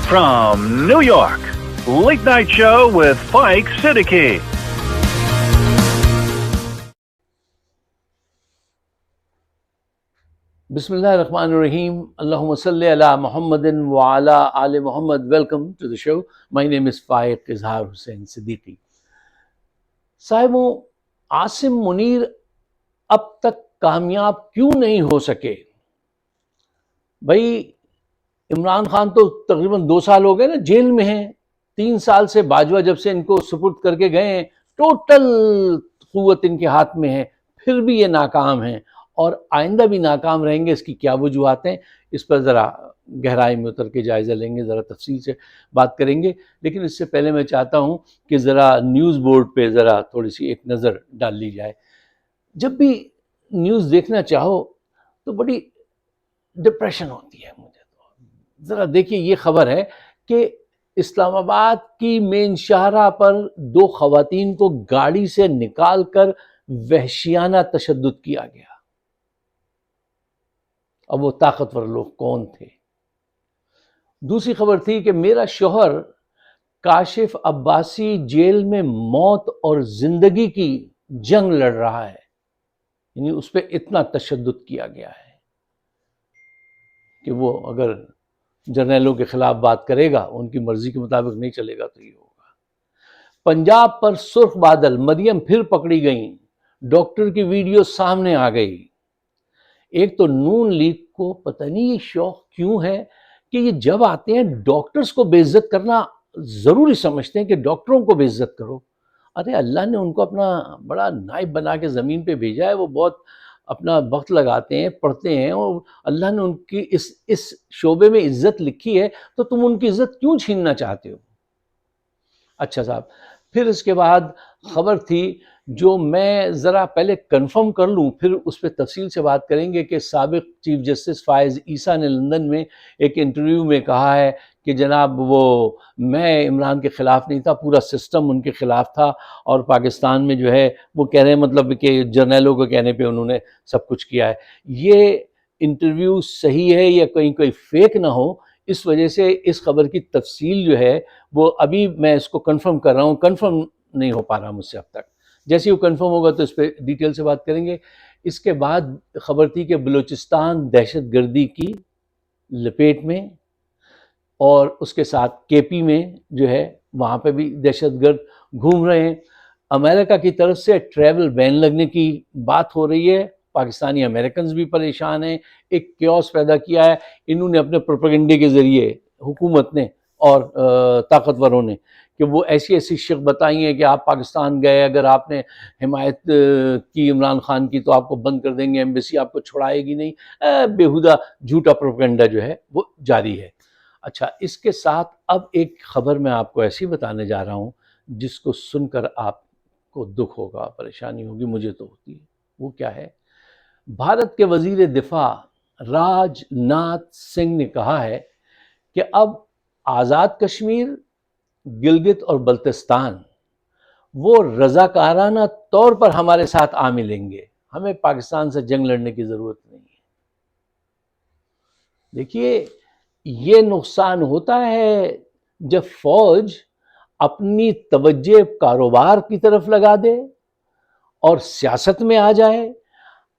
From New York, Late Night Show with Spike Siddiqui. Bismillahirrahmanirrahim. Allahumma salli ala Muhammadin wa ala ali Muhammad. Welcome to the show. My name is Faiq Izhar Hussain Siddiqui. صاحبوں، Asim Munir اب تک کامیاب کیوں نہیں ہو سکے؟ بھائی عمران خان تو تقریباً 2 سال ہو گئے نا جیل میں ہیں. 3 سال سے باجوہ جب سے ان کو سپرد کر کے گئے ہیں ٹوٹل قوت ان کے ہاتھ میں ہے، پھر بھی یہ ناکام ہیں اور آئندہ بھی ناکام رہیں گے. اس کی کیا وجوہات ہیں، اس پر ذرا گہرائی میں اتر کے جائزہ لیں گے، ذرا تفصیل سے بات کریں گے. لیکن اس سے پہلے میں چاہتا ہوں کہ ذرا نیوز بورڈ پہ ذرا تھوڑی سی ایک نظر ڈال لی جائے. جب بھی نیوز دیکھنا چاہو تو بڑی ڈپریشن ہوتی ہے مجھے. تو ذرا دیکھیے، یہ خبر ہے کہ اسلام آباد کی مین شاہراہ پر 2 خواتین کو گاڑی سے نکال کر وحشیانہ تشدد کیا گیا. اب وہ طاقتور لوگ کون تھے؟ دوسری خبر تھی کہ میرا شوہر کاشف عباسی جیل میں موت اور زندگی کی جنگ لڑ رہا ہے. یعنی اس پہ اتنا تشدد کیا گیا ہے کہ وہ اگر جرنیلوں کے خلاف بات کرے گا، ان کی مرضی کے مطابق نہیں چلے گا تو یہ ہوگا. پنجاب پر سرخ بادل، مریم پھر پکڑی گئیں، ڈاکٹر کی ویڈیو سامنے آ گئی. ایک تو نون لیگ کو پتہ نہیں یہ شوق کیوں ہے کہ یہ جب آتے ہیں ڈاکٹرز کو بے عزت کرنا ضروری سمجھتے ہیں کہ ڈاکٹروں کو بے عزت کرو. ارے اللہ نے ان کو اپنا بڑا نائب بنا کے زمین پہ بھیجا ہے، وہ بہت اپنا وقت لگاتے ہیں، پڑھتے ہیں، اور اللہ نے ان کی اس شعبے میں عزت لکھی ہے، تو تم ان کی عزت کیوں چھیننا چاہتے ہو؟ اچھا صاحب، پھر اس کے بعد خبر تھی جو میں ذرا پہلے کنفرم کر لوں، پھر اس پہ تفصیل سے بات کریں گے، کہ سابق چیف جسٹس فائز عیسیٰ نے لندن میں ایک انٹرویو میں کہا ہے کہ جناب وہ میں عمران کے خلاف نہیں تھا، پورا سسٹم ان کے خلاف تھا، اور پاکستان میں جو ہے وہ کہہ رہے ہیں مطلب کہ جرنیلوں کو کہنے پہ انہوں نے سب کچھ کیا ہے. یہ انٹرویو صحیح ہے یا کہیں کوئی فیک نہ ہو، اس وجہ سے اس خبر کی تفصیل جو ہے وہ ابھی میں اس کو کنفرم کر رہا ہوں، کنفرم نہیں ہو پا رہا مجھ سے اب تک. جیسے وہ کنفرم ہوگا تو اس پہ ڈیٹیل سے بات کریں گے. اس کے بعد خبر تھی کہ بلوچستان دہشت گردی کی لپیٹ میں، اور اس کے ساتھ کے پی میں جو ہے وہاں پہ بھی دہشت گرد گھوم رہے ہیں. امریکہ کی طرف سے ٹریول بین لگنے کی بات ہو رہی ہے، پاکستانی امریکنز بھی پریشان ہیں. ایک کیوس پیدا کیا ہے انہوں نے اپنے پروپیگنڈے کے ذریعے، حکومت نے اور طاقتوروں نے، کہ وہ ایسی ایسی شق بتائی ہیں کہ آپ پاکستان گئے، اگر آپ نے حمایت کی عمران خان کی تو آپ کو بند کر دیں گے، ایمبیسی آپ کو چھڑائے گی نہیں. بیہودہ جھوٹا پروپیگنڈا جو ہے وہ جاری ہے. اچھا، اس کے ساتھ اب ایک خبر میں آپ کو ایسی بتانے جا رہا ہوں جس کو سن کر آپ کو دکھ ہوگا، پریشانی ہوگی، مجھے تو ہوتی ہے. وہ کیا ہے؟ بھارت کے وزیر دفاع راج ناتھ سنگھ نے کہا ہے کہ اب آزاد کشمیر، گلگت اور بلتستان وہ رضاکارانہ طور پر ہمارے ساتھ آ ملیں گے، ہمیں پاکستان سے جنگ لڑنے کی ضرورت نہیں ہے. دیکھیے، یہ نقصان ہوتا ہے جب فوج اپنی توجہ کاروبار کی طرف لگا دے اور سیاست میں آ جائے.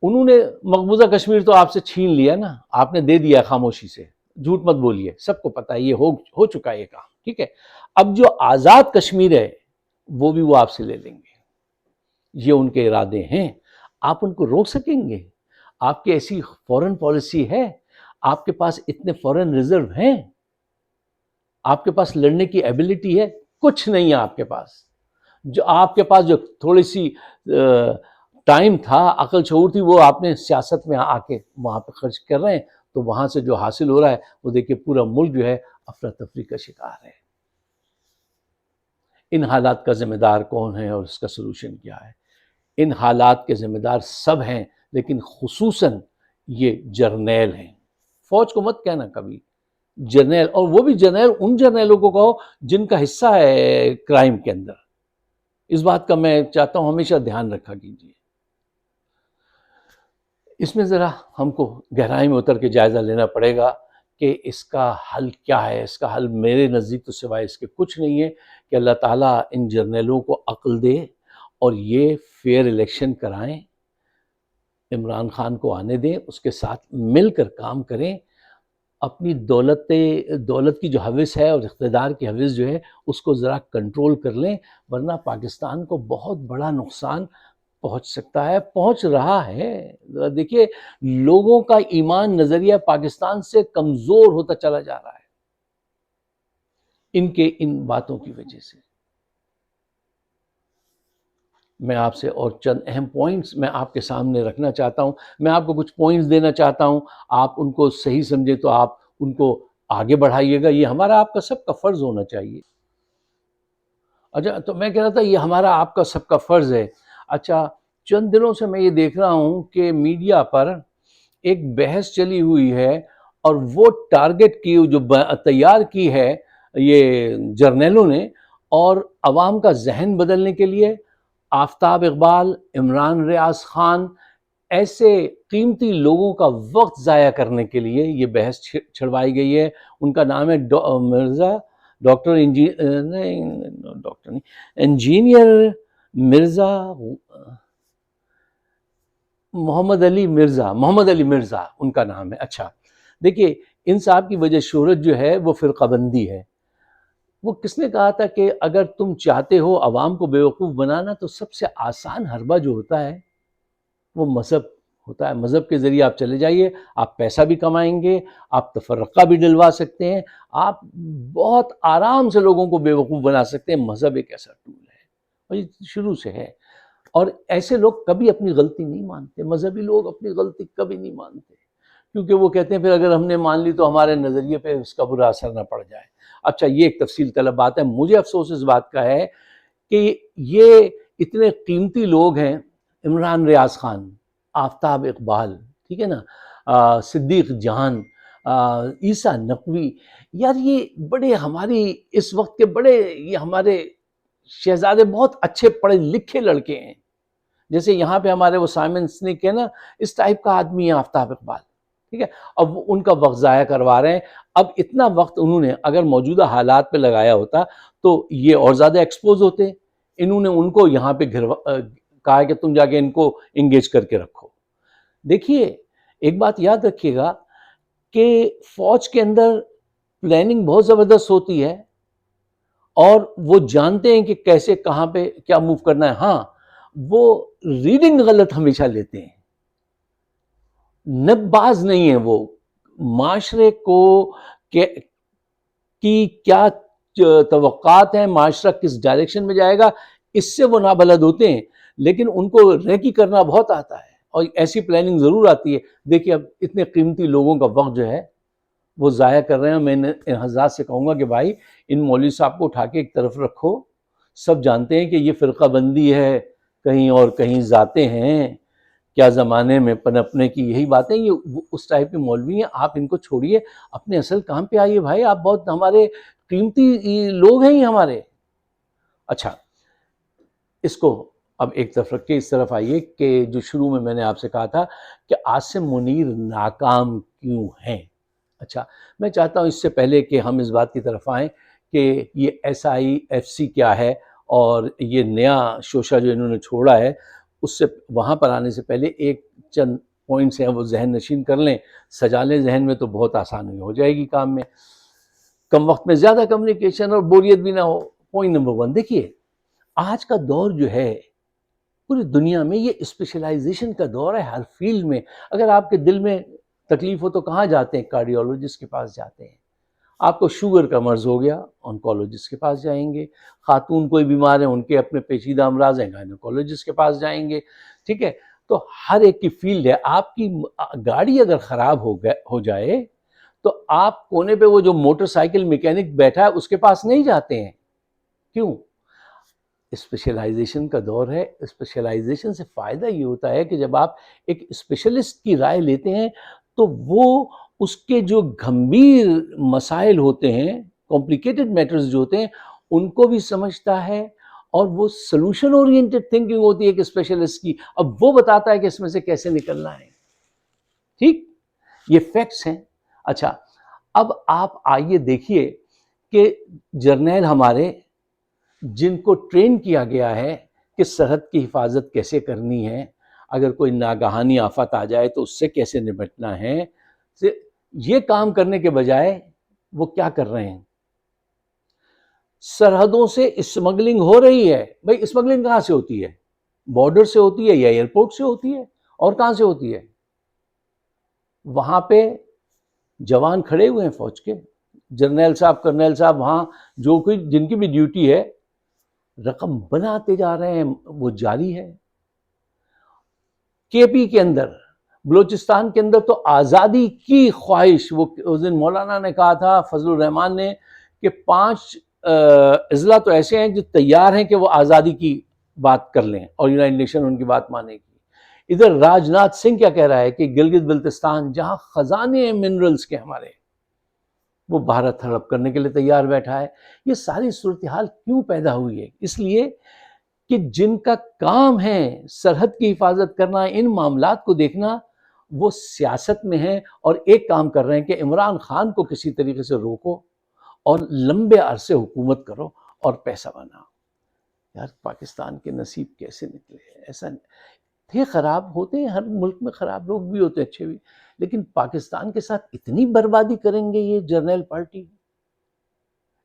انہوں نے مقبوضہ کشمیر تو آپ سے چھین لیا نا، آپ نے دے دیا خاموشی سے، جھوٹ مت بولیے، سب کو پتہ ہے یہ ہو چکا ہے یہ کام، ٹھیک ہے. اب جو آزاد کشمیر ہے وہ بھی وہ آپ سے لے لیں گے. یہ ان کے ارادے ہیں. آپ ان کو روک سکیں گے؟ آپ کی ایسی فورن پالیسی ہے؟ آپ کے پاس اتنے فورن ریزرو ہیں؟ آپ کے پاس لڑنے کی ایبلٹی ہے؟ کچھ نہیں ہے آپ کے پاس. جو آپ کے پاس جو تھوڑی سی ٹائم تھا، عقل شعور تھی، وہ آپ نے سیاست میں آ کے وہاں پہ خرچ کر رہے ہیں. تو وہاں سے جو حاصل ہو رہا ہے وہ دیکھیے پورا ملک جو ہے افراتفری کا شکار ہے. ان حالات کا ذمہ دار کون ہے اور اس کا سلوشن کیا ہے؟ ان حالات کے ذمہ دار سب ہیں، لیکن خصوصاً یہ جرنیل ہیں. فوج کو مت کہنا کبھی، جرنیل، اور وہ بھی جرنیل ان جرنیلوں کو کہو جن کا حصہ ہے کرائم کے اندر. اس بات کا میں چاہتا ہوں ہمیشہ دھیان رکھا کیجیے. اس میں ذرا ہم کو گہرائی میں اتر کے جائزہ لینا پڑے گا کہ اس کا حل کیا ہے. اس کا حل میرے نزدیک تو سوائے اس کے کچھ نہیں ہے کہ اللہ تعالیٰ ان جرنیلوں کو عقل دے اور یہ فیئر الیکشن کرائیں، عمران خان کو آنے دیں، اس کے ساتھ مل کر کام کریں، اپنی دولت کی جو حوث ہے اور اقتدار کی حوث جو ہے اس کو ذرا کنٹرول کر لیں، ورنہ پاکستان کو بہت بڑا نقصان پہنچ سکتا ہے، پہنچ رہا ہے. ذرا دیکھیے لوگوں کا ایمان نظریہ پاکستان سے کمزور ہوتا چلا جا رہا ہے ان باتوں کی وجہ سے. میں آپ سے اور چند اہم پوائنٹس میں آپ کے سامنے رکھنا چاہتا ہوں. میں آپ کو کچھ پوائنٹس دینا چاہتا ہوں، آپ ان کو صحیح سمجھے تو آپ ان کو آگے بڑھائیے گا. یہ ہمارا آپ کا سب کا فرض ہونا چاہیے. اچھا، تو میں کہہ رہا تھا یہ ہمارا آپ کا سب کا فرض ہے. اچھا، چند دنوں سے میں یہ دیکھ رہا ہوں کہ میڈیا پر ایک بحث چلی ہوئی ہے اور وہ ٹارگٹ کی جو تیار کی ہے یہ جرنیلوں نے، اور عوام کا ذہن بدلنے کے لیے آفتاب اقبال، عمران ریاض خان ایسے قیمتی لوگوں کا وقت ضائع کرنے کے لیے یہ بحث چھڑوائی گئی ہے. ان کا نام ہے انجینئر مرزا محمد علی مرزا ان کا نام ہے. اچھا دیکھیے، ان صاحب کی وجہ شہرت جو ہے وہ فرقہ بندی ہے. وہ کس نے کہا تھا کہ اگر تم چاہتے ہو عوام کو بیوقوف بنانا تو سب سے آسان حربہ جو ہوتا ہے وہ مذہب ہوتا ہے. مذہب کے ذریعے آپ چلے جائیے، آپ پیسہ بھی کمائیں گے، آپ تفرقہ بھی ڈلوا سکتے ہیں، آپ بہت آرام سے لوگوں کو بیوقوف بنا سکتے ہیں. مذہب ایک ایسا ٹول ہے اور یہ شروع سے ہے، اور ایسے لوگ کبھی اپنی غلطی نہیں مانتے. مذہبی لوگ اپنی غلطی کبھی نہیں مانتے، کیونکہ وہ کہتے ہیں پھر اگر ہم نے مان لی تو ہمارے نظریے پہ اس کا برا اثر نہ پڑ جائے. اچھا، یہ ایک تفصیل طلب بات ہے. مجھے افسوس اس بات کا ہے کہ یہ اتنے قیمتی لوگ ہیں، عمران ریاض خان، آفتاب اقبال، ٹھیک ہے نا، صدیق جہان، عیسیٰ نقوی، یار یہ بڑے ہماری اس وقت کے بڑے یہ ہمارے شہزادے بہت اچھے پڑھے لکھے لڑکے ہیں. جیسے یہاں پہ ہمارے وہ سائمن سنک ہے نا، اس ٹائپ کا آدمی ہے آفتاب اقبال، ٹھیک ہے. اب وہ ان کا وقت ضائع کروا رہے ہیں. اب اتنا وقت انہوں نے اگر موجودہ حالات پہ لگایا ہوتا تو یہ اور زیادہ ایکسپوز ہوتے. انہوں نے ان کو یہاں پہ کہا کہ تم جا کے ان کو انگیج کر کے رکھو. دیکھیے ایک بات یاد رکھیے گا کہ فوج کے اندر پلاننگ بہت زبردست ہوتی ہے اور وہ جانتے ہیں کہ کیسے کہاں پہ کیا موو کرنا ہے. ہاں، وہ ریڈنگ غلط ہمیشہ لیتے ہیں، نباز نہیں ہیں. وہ معاشرے کو کی کیا توقعات ہیں، معاشرہ کس ڈائریکشن میں جائے گا، اس سے وہ نابلد ہوتے ہیں، لیکن ان کو ریکی کرنا بہت آتا ہے اور ایسی پلاننگ ضرور آتی ہے. دیکھیے اب اتنے قیمتی لوگوں کا وقت جو ہے وہ ضائع کر رہے ہیں. میں نے ان حضرات سے کہوں گا کہ بھائی ان مولوی صاحب کو اٹھا کے ایک طرف رکھو. سب جانتے ہیں کہ یہ فرقہ بندی ہے، کہیں اور کہیں ذاتیں ہیں، کیا زمانے میں پنپنے کی یہی باتیں. یہ اس ٹائپ کے مولوی ہیں، آپ ان کو چھوڑیے، اپنے اصل کام پہ آئیے بھائی. آپ بہت ہمارے قیمتی لوگ ہیں یہ ہمارے. اچھا، اس کو اب ایک طرف رکھ کے اس طرف آئیے کہ جو شروع میں نے آپ سے کہا تھا کہ عاصم منیر ناکام کیوں ہیں. اچھا، میں چاہتا ہوں اس سے پہلے کہ ہم اس بات کی طرف آئیں کہ یہ SIFC کیا ہے اور یہ نیا شوشہ جو انہوں نے چھوڑا ہے، اس سے وہاں پر آنے سے پہلے ایک چند پوائنٹس ہیں وہ ذہن نشین کر لیں، سجا لیں ذہن میں، تو بہت آسانی ہو جائے گی کام میں. کم وقت میں زیادہ کمیونیکیشن اور بوریت بھی نہ ہو. پوائنٹ نمبر 1، دیکھیے آج کا دور جو ہے پوری دنیا میں یہ اسپیشلائزیشن کا دور ہے ہر فیلڈ میں. اگر آپ کے دل میں تکلیف ہو تو کہاں جاتے ہیں؟ کارڈیولوجسٹ کے پاس جاتے ہیں. آپ کو شوگر کا مرض ہو گیا، آنکولوجسٹ کے پاس جائیں گے. خاتون کوئی بیمار ہیں، ان کے اپنے پیچیدہ امراض ہیں، گائنیکولوجسٹ کے پاس جائیں گے. ٹھیک ہے، تو ہر ایک کی فیلڈ ہے. آپ کی گاڑی اگر خراب ہو جائے تو آپ کونے پہ وہ جو موٹر سائیکل میکینک بیٹھا ہے اس کے پاس نہیں جاتے ہیں. کیوں؟ اسپیشلائزیشن کا دور ہے. اسپیشلائزیشن سے فائدہ یہ ہوتا ہے کہ جب آپ ایک اسپیشلسٹ کی رائے لیتے ہیں تو وہ اس کے جو گھمبیر مسائل ہوتے ہیں، کمپلیکیٹڈ میٹرز جو ہوتے ہیں، ان کو بھی سمجھتا ہے، اور وہ سلوشن اورینٹڈ تھنکنگ ہوتی ہے کہ اسپیشلسٹ کی. اب وہ بتاتا ہے کہ اس میں سے کیسے نکلنا ہے. ٹھیک، یہ فیکٹس ہیں. اچھا، اب آپ آئیے دیکھیے کہ جرنیل ہمارے جن کو ٹرین کیا گیا ہے کہ سرحد کی حفاظت کیسے کرنی ہے، اگر کوئی ناگہانی آفت آ جائے تو اس سے کیسے نمٹنا ہے، یہ کام کرنے کے بجائے وہ کیا کر رہے ہیں؟ سرحدوں سے اسمگلنگ ہو رہی ہے. بھائی اسمگلنگ کہاں سے ہوتی ہے؟ بارڈر سے ہوتی ہے یا ایئرپورٹ سے ہوتی ہے؟ اور کہاں سے ہوتی ہے؟ وہاں پہ جوان کھڑے ہوئے ہیں فوج کے، جرنیل صاحب، کرنیل صاحب، وہاں جو کوئی جن کی بھی ڈیوٹی ہے، رقم بناتے جا رہے ہیں، وہ جاری ہے. کے پی کے اندر، بلوچستان کے اندر تو آزادی کی خواہش، وہ اس دن مولانا نے کہا تھا، فضل الرحمان نے، کہ 5 اضلاع تو ایسے ہیں جو تیار ہیں کہ وہ آزادی کی بات کر لیں اور یونائٹڈ نیشن ان کی بات مانے گی. ادھر راج ناتھ سنگھ کیا کہہ رہا ہے کہ گلگت بلتستان جہاں خزانے ہیں منرلز کے ہمارے، وہ بھارت ہڑپ کرنے کے لیے تیار بیٹھا ہے. یہ ساری صورتحال کیوں پیدا ہوئی ہے؟ اس لیے کہ جن کا کام ہے سرحد کی حفاظت کرنا، ان معاملات کو دیکھنا، وہ سیاست میں ہیں اور ایک کام کر رہے ہیں کہ عمران خان کو کسی طریقے سے روکو اور لمبے عرصے حکومت کرو اور پیسہ بناؤ. یار پاکستان کے نصیب کیسے نکلے؟ ایسا تھے، خراب ہوتے ہیں، ہر ملک میں خراب لوگ بھی ہوتے ہیں، اچھے بھی، لیکن پاکستان کے ساتھ اتنی بربادی کریں گے یہ جرنیل پارٹی،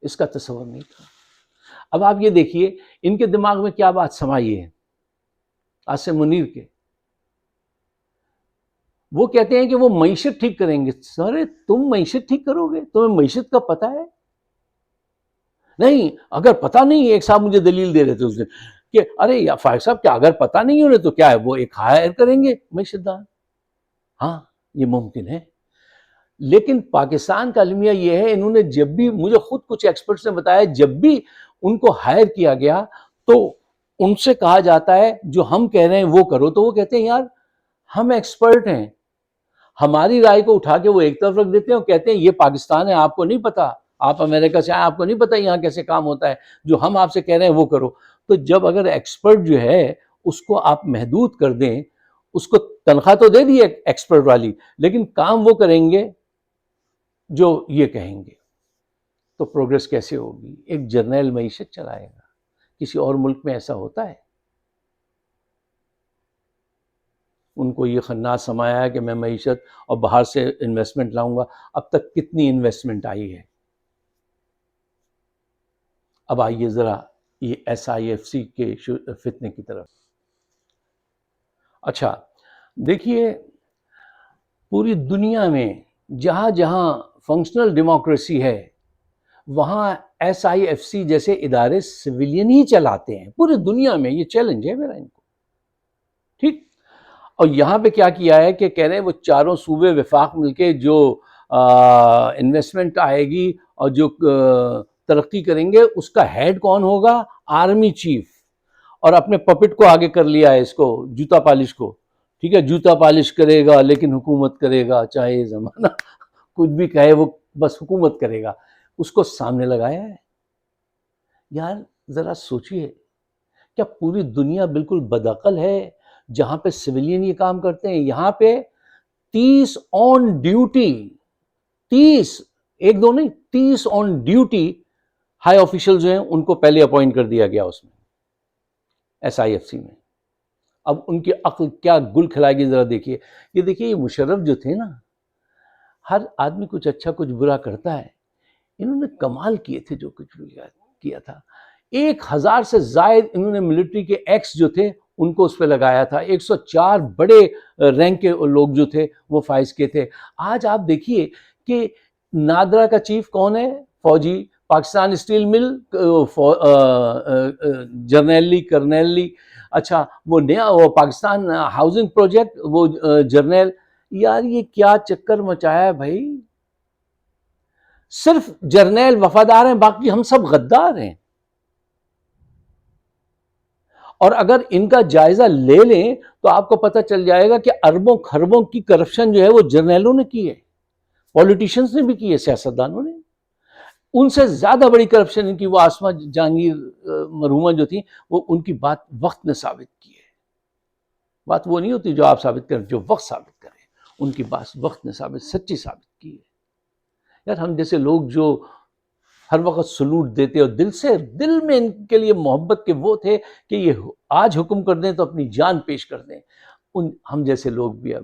اس کا تصور نہیں تھا. اب آپ یہ دیکھیے ان کے دماغ میں کیا بات سمائی ہے. عاصم منیر کے، وہ کہتے ہیں کہ وہ معیشت ٹھیک کریں گے. سر تم معیشت ٹھیک کرو گے؟ تمہیں معیشت کا پتہ ہے؟ نہیں، اگر پتہ نہیں، ایک صاحب مجھے دلیل دے رہے تھے اس دن کہ ارے یا فائق صاحب کیا اگر پتہ نہیں انہیں تو کیا ہے، وہ ایک ہائر کریں گے معیشت دان. ہاں یہ ممکن ہے، لیکن پاکستان کا المیہ یہ ہے، انہوں نے جب بھی، مجھے خود کچھ ایکسپرٹس نے بتایا، جب بھی ان کو ہائر کیا گیا تو ان سے کہا جاتا ہے جو ہم کہہ رہے ہیں وہ کرو، تو وہ کہتے ہیں یار ہم ایکسپرٹ ہیں. ہماری رائے کو اٹھا کے وہ ایک طرف رکھ دیتے ہیں اور کہتے ہیں یہ پاکستان ہے، آپ کو نہیں پتا، آپ امریکہ سے آئے، آپ کو نہیں پتا یہاں کیسے کام ہوتا ہے، جو ہم آپ سے کہہ رہے ہیں وہ کرو. تو جب اگر ایکسپرٹ جو ہے اس کو آپ محدود کر دیں، اس کو تنخواہ تو دے دی ایکسپرٹ والی، لیکن کام وہ کریں گے جو یہ کہیں گے، تو پروگریس کیسے ہوگی؟ ایک جرنیل معیشت چلائے گا؟ کسی اور ملک میں ایسا ہوتا ہے؟ ان کو یہ خناس سمایا ہے کہ میں معیشت اور باہر سے انویسٹمنٹ لاؤں گا. اب تک کتنی انویسٹمنٹ آئی ہے؟ اب آئیے ذرا یہ ایس آئی ایف سی کے فتنے کی طرف. اچھا دیکھیے، پوری دنیا میں جہاں جہاں فنکشنل ڈیموکریسی ہے وہاں ایس آئی ایف سی جیسے ادارے سویلین ہی چلاتے ہیں پوری دنیا میں. یہ چیلنج ہے میرا ان کو، ٹھیک. اور یہاں پہ کیا کیا ہے کہ کہہ رہے ہیں وہ چاروں صوبے وفاق مل کے جو انویسٹمنٹ آئے گی اور جو ترقی کریں گے اس کا ہیڈ کون ہوگا؟ Army chief. اور اپنے پپٹ کو آگے کر لیا ہے، اس کو جوتا پالش کو، ٹھیک ہے، جوتا پالش کرے گا لیکن حکومت کرے گا، چاہے زمانہ کچھ بھی کہے وہ بس حکومت کرے گا، اس کو سامنے لگایا ہے. یار ذرا سوچئے، کیا پوری دنیا بالکل بدعقل ہے جہاں پہ سویلین یہ کام کرتے ہیں؟ یہاں پہ 30 آن ڈیوٹی، 30 ایک دو نہیں، 30 آن ڈیوٹی ہائی آفیشل جو ہیں ان کو پہلے اپوائنٹ کر دیا گیا اس میں ایس آئی ایف سی میں. اب ان کی عقل کیا گل کھلائے گی ذرا دیکھیے. یہ دیکھیے یہ مشرف جو تھے نا، ہر آدمی کچھ اچھا کچھ برا کرتا ہے، انہوں نے کمال کیے تھے جو کچھ بھی کیا تھا. 1000 سے زائد انہوں نے ملٹری کے ایکس جو تھے ان کو اس پہ لگایا تھا. 104 بڑے رینک کے لوگ جو تھے وہ فائز کے تھے. آج آپ دیکھیے کہ نادرا کا چیف کون ہے؟ فوجی. پاکستان اسٹیل مل جرنیلی کرنیلی. اچھا وہ نیا وہ پاکستان ہاؤسنگ پروجیکٹ وہ جرنیل. یار یہ کیا چکر مچایا ہے بھائی؟ صرف جرنیل وفادار ہیں، باقی ہم سب غدار ہیں. اور اگر ان کا جائزہ لے لیں تو آپ کو پتہ چل جائے گا کہ اربوں خربوں کی کرپشن جو ہے وہ جرنیلوں نے کی ہے، پولیٹیشنز نے بھی کی ہے، سیاستدانوں نے. ان سے زیادہ بڑی کرپشن ان کی وہ آسما جہانگیر مرحومہ جو تھیں، وہ ان کی بات وقت نے ثابت کی ہے. بات وہ نہیں ہوتی جو آپ ثابت کریں، جو وقت ثابت کریں. ان کی بات وقت نے ثابت، سچی ثابت کی ہے. یار ہم جیسے لوگ جو ہر وقت سلوٹ دیتے اور دل میں ان کے لیے محبت کے وہ تھے کہ یہ آج حکم کر دیں تو اپنی جان پیش کر دیں، ہم جیسے لوگ بھی اب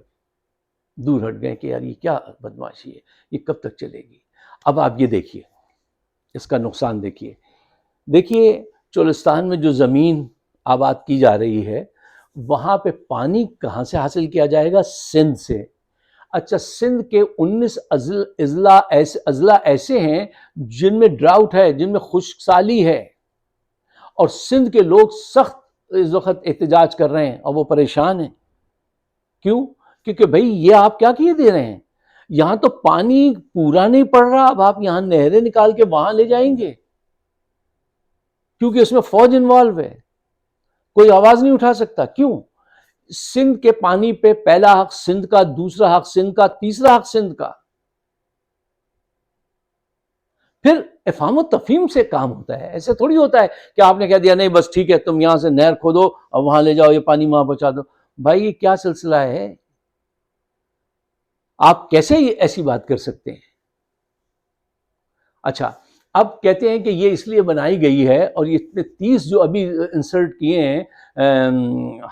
دور ہٹ گئے کہ یار یہ کیا بدمعاشی ہے، یہ کب تک چلے گی۔ اب آپ یہ دیکھیے اس کا نقصان دیکھیے چولستان میں جو زمین آباد کی جا رہی ہے وہاں پہ پانی کہاں سے حاصل کیا جائے گا؟ سندھ سے۔ اچھا، سندھ کے 19 اضلاع ایسے ہیں جن میں ڈراؤٹ ہے، جن میں خشک سالی ہے، اور سندھ کے لوگ سخت اس وقت احتجاج کر رہے ہیں اور وہ پریشان ہیں۔ کیوں؟ کیونکہ بھئی یہ آپ کیا کیے دے رہے ہیں؟ یہاں تو پانی پورا نہیں پڑ رہا، اب آپ یہاں نہریں نکال کے وہاں لے جائیں گے، کیونکہ اس میں فوج انوالو ہے، کوئی آواز نہیں اٹھا سکتا۔ کیوں؟ سندھ کے پانی پہ پہلا حق سندھ کا، دوسرا حق سندھ کا، تیسرا حق سندھ کا۔ پھر افہام و تفہیم سے کام ہوتا ہے، ایسے تھوڑی ہوتا ہے کہ آپ نے کہہ دیا نہیں بس ٹھیک ہے تم یہاں سے نہر کھودو اور وہاں لے جاؤ، یہ پانی وہاں پہنچا دو۔ بھائی یہ کیا سلسلہ ہے؟ آپ کیسے ایسی بات کر سکتے ہیں؟ اچھا، اب کہتے ہیں کہ یہ اس لیے بنائی گئی ہے، اور یہ اتنے 30 جو ابھی انسرٹ کیے ہیں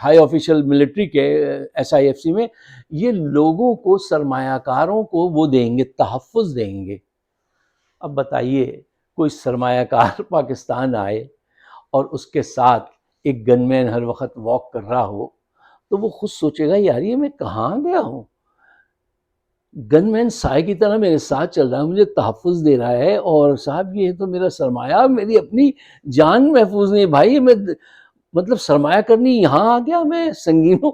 ہائی آفیشل ملٹری کے SIFC میں، یہ لوگوں کو، سرمایہ کاروں کو وہ دیں گے، تحفظ دیں گے۔ اب بتائیے کوئی سرمایہ کار پاکستان آئے اور اس کے ساتھ ایک گن مین ہر وقت واک کر رہا ہو تو وہ خود سوچے گا یار یہ میں کہاں گیا ہوں، گن مین سائے کی طرح میرے ساتھ چل رہا ہے، مجھے تحفظ دے رہا ہے، اور صاحب یہ تو میرا سرمایہ، میری اپنی جان محفوظ نہیں۔ بھائی میں مطلب سرمایہ کرنی یہاں آ گیا، میں سنگینوں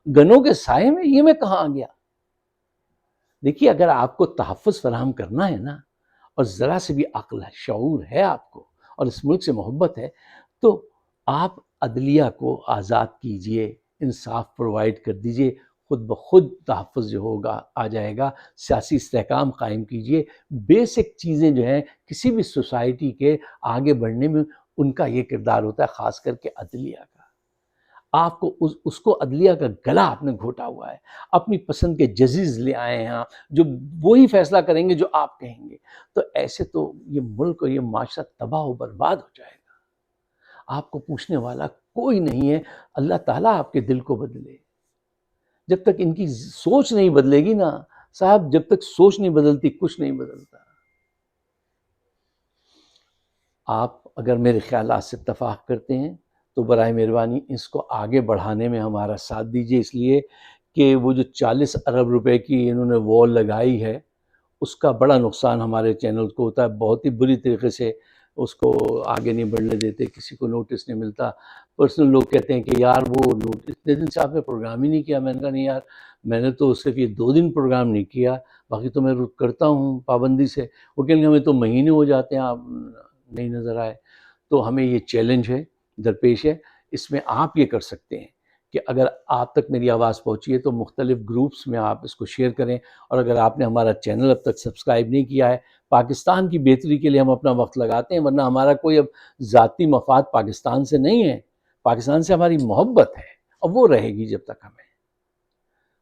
گنوں کے سائے میں، یہ میں کہاں آ گیا؟ دیکھیے اگر آپ کو تحفظ فراہم کرنا ہے نا، اور ذرا سے بھی عقل ہے، شعور ہے آپ کو، اور اس ملک سے محبت ہے، تو آپ عدلیہ کو آزاد کیجئے، انصاف پرووائڈ کر دیجئے، خود بخود تحفظ جو ہوگا آ جائے گا۔ سیاسی استحکام قائم کیجئے۔ بیسک چیزیں جو ہیں کسی بھی سوسائٹی کے آگے بڑھنے میں ان کا یہ کردار ہوتا ہے، خاص کر کے عدلیہ کا۔ آپ کو اس کو عدلیہ کا گلا آپ نے گھوٹا ہوا ہے، اپنی پسند کے ججز لے آئے ہیں جو وہی فیصلہ کریں گے جو آپ کہیں گے، تو ایسے تو یہ ملک اور یہ معاشرہ تباہ و برباد ہو جائے گا۔ آپ کو پوچھنے والا کوئی نہیں ہے۔ اللہ تعالیٰ آپ کے دل کو بدلے۔ جب تک ان کی سوچ نہیں بدلے گی نا صاحب، جب تک سوچ نہیں بدلتی کچھ نہیں بدلتا۔ آپ اگر میرے خیالات سے اتفاق کرتے ہیں تو برائے مہربانی اس کو آگے بڑھانے میں ہمارا ساتھ دیجیے، اس لیے کہ وہ جو 40 ارب روپے کی انہوں نے وال لگائی ہے اس کا بڑا نقصان ہمارے چینل کو ہوتا ہے، بہت ہی بری طریقے سے اس کو آگے نہیں بڑھنے دیتے، کسی کو نوٹس نہیں ملتا۔ پرسنل لوگ کہتے ہیں کہ یار وہ نوٹس اتنے دن سے آپ نے پروگرام ہی نہیں کیا۔ میں نے کہا نہیں یار، میں نے تو صرف یہ 2 دن پروگرام نہیں کیا، باقی تو میں کرتا ہوں پابندی سے۔ وہ کہیں گے ہمیں تو مہینے ہو جاتے ہیں آپ نہیں نظر آئے۔ تو ہمیں یہ چیلنج ہے، درپیش ہے، اس میں آپ یہ کر سکتے ہیں کہ اگر آپ تک میری آواز پہنچی ہے تو مختلف گروپس میں آپ اس کو شیئر کریں، اور اگر آپ نے ہمارا چینل اب تک سبسکرائب نہیں کیا ہے، پاکستان کی بہتری کے لیے ہم اپنا وقت لگاتے ہیں، ورنہ ہمارا کوئی اب ذاتی مفاد پاکستان سے نہیں ہے، پاکستان سے ہماری محبت ہے اور وہ رہے گی جب تک ہمیں۔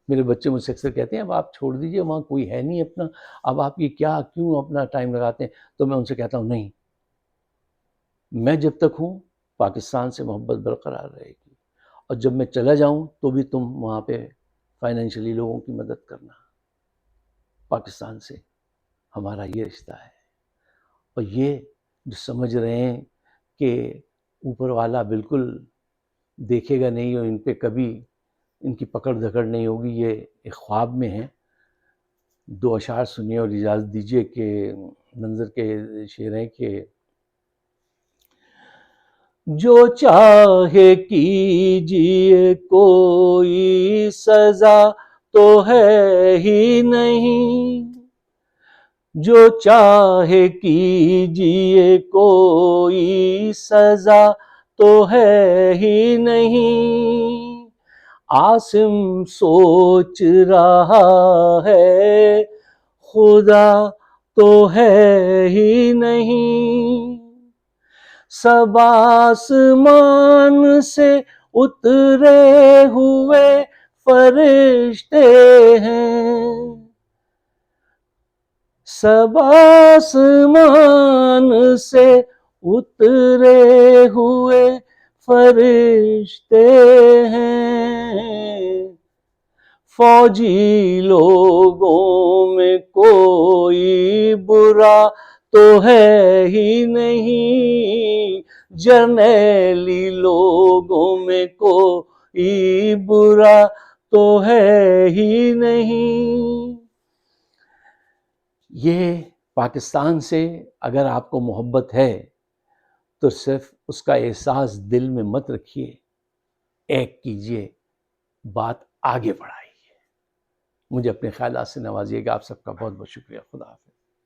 میرے بچے مجھ سے اکثر کہتے ہیں اب آپ چھوڑ دیجئے، وہاں کوئی ہے نہیں اپنا، اب آپ یہ کیوں اپنا ٹائم لگاتے ہیں؟ تو میں ان سے کہتا ہوں نہیں، میں جب تک ہوں پاکستان سے محبت برقرار رہے گی، اور جب میں چلا جاؤں تو بھی تم وہاں پہ فائنینشلی لوگوں کی مدد کرنا۔ پاکستان سے ہمارا یہ رشتہ ہے، اور یہ جو سمجھ رہے ہیں کہ اوپر والا بالکل دیکھے گا نہیں اور ان پہ کبھی ان کی پکڑ دھکڑ نہیں ہوگی، یہ ایک خواب میں ہے۔ 2 اشعار سنیے اور اجازت دیجیے کہ منظر کے شعر ہیں کہ جو چاہے کیجیے کوئی سزا تو ہے ہی نہیں، جو چاہے کیجیے کوئی سزا تو ہے ہی نہیں، عاصم سوچ رہا ہے خدا تو ہے ہی نہیں، سب آسمان سے اترے ہوئے فرشتے ہیں، سب آسمان سے اترے ہوئے فرشتے ہیں، فوجی لوگوں میں کوئی برا تو ہے ہی نہیں، جرنیلی لوگوں میں کوئی برا تو ہے ہی نہیں۔ یہ پاکستان سے اگر آپ کو محبت ہے تو صرف اس کا احساس دل میں مت رکھیے، ایک کیجئے، بات آگے بڑھائیے۔ مجھے اپنے خیالات سے نوازیے گا۔ آپ سب کا بہت بہت شکریہ۔ خدا حافظ۔